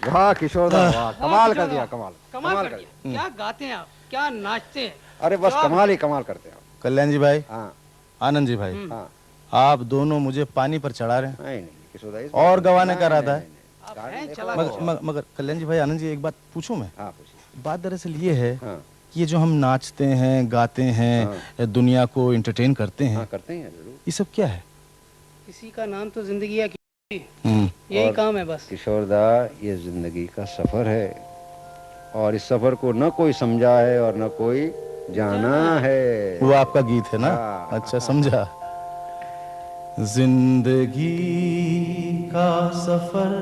वाह किशोर दा, वाह कमाल कर दिया, कमाल कर दिया। क्या गाते हैं आप, क्या नाचते हैं। अरे बस कमाल ही कमाल करते हैं आप। कल्याण जी भाई, हाँ आनंद जी भाई, हाँ। आप दोनों मुझे पानी पर चढ़ा रहे हैं। नहीं किशोर दा, और गवाने का इरादा है। आप हैं चला मगर कल्याण जी भाई, आनंद जी, एक बात पूछूं मैं? हाँ पूछिए। बात दरअसल ये है हाँ कि ये जो हम नाचते हैं, गाते हैं, दुनिया को एंटरटेन करते हैं, हाँ करते हैं जरूर। ये सब क्या है? किसी का नाम तो जिंदगी है, हम्म, यही और काम है बस। किशोर दा, ये जिंदगी का सफर है और इस सफर को न कोई समझा है और न कोई जाना है। वो आपका गीत है ना? हाँ। अच्छा, समझा। जिंदगी का सफर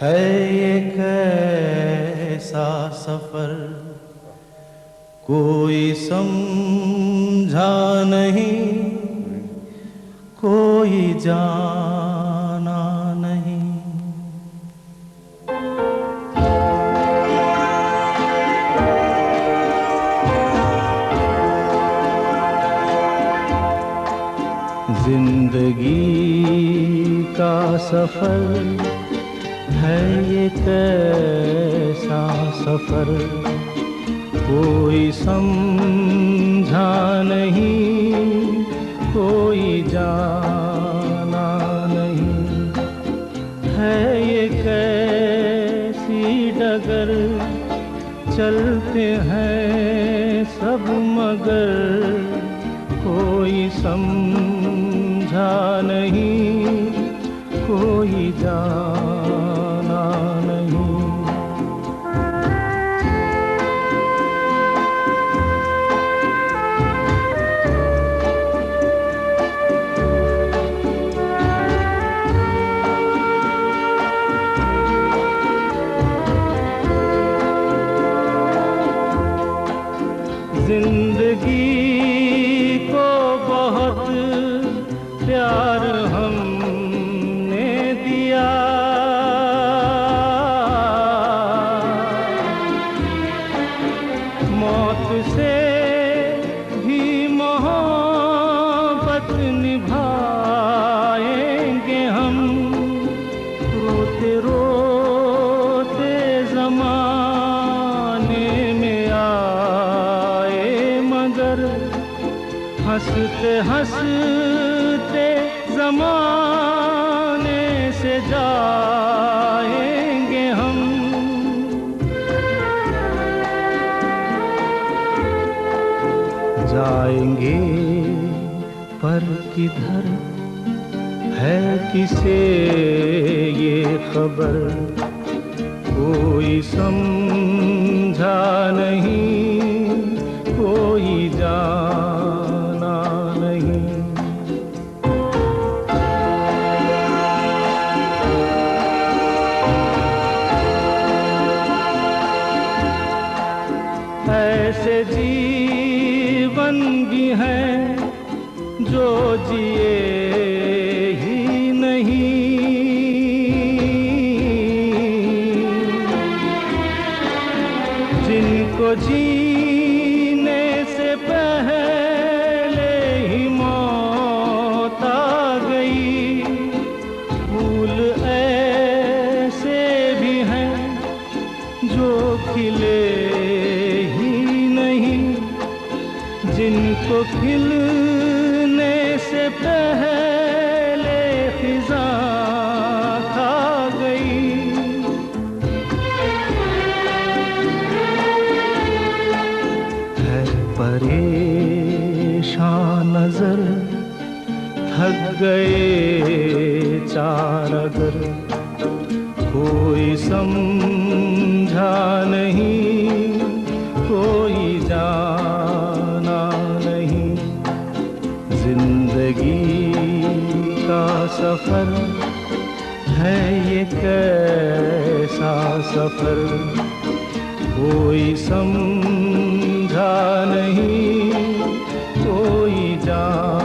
है ये कैसा सफर, कोई समझा नहीं, कोई जाना नहीं। जिंदगी का सफर है ये कैसा सफर, कोई समझा नहीं, कोई जाना नहीं। है ये कैसी डगर, चलते हैं सब मगर, कोई समझा नहीं, कोई जाना नहीं। जिंदगी को बहुत प्यार हमने दिया, मौत से भी मोहब्बत निभाएंगे हम, रोते रोते जमाने में आए मगर, हंसते हंसते जमाने से जाएंगे हम। जाएंगे पर किधर है किसे ये खबर, कोई समझा नहीं, कोई जाना नहीं। ऐसे जीवन भी हैं जो जिए ही नहीं, जिनको जीने से पहले ही मौत आ गई। फूल ऐसे भी हैं जो खिले ही नहीं, जिनको खिलने से पहले खिज़ां खा गई। है परेशान नजर, थक गए चार अगर, कोई समझा नहीं, कोई जाना नहीं। जिंदगी का सफर है ये कैसा सफर, कोई समझा नहीं, कोई जाना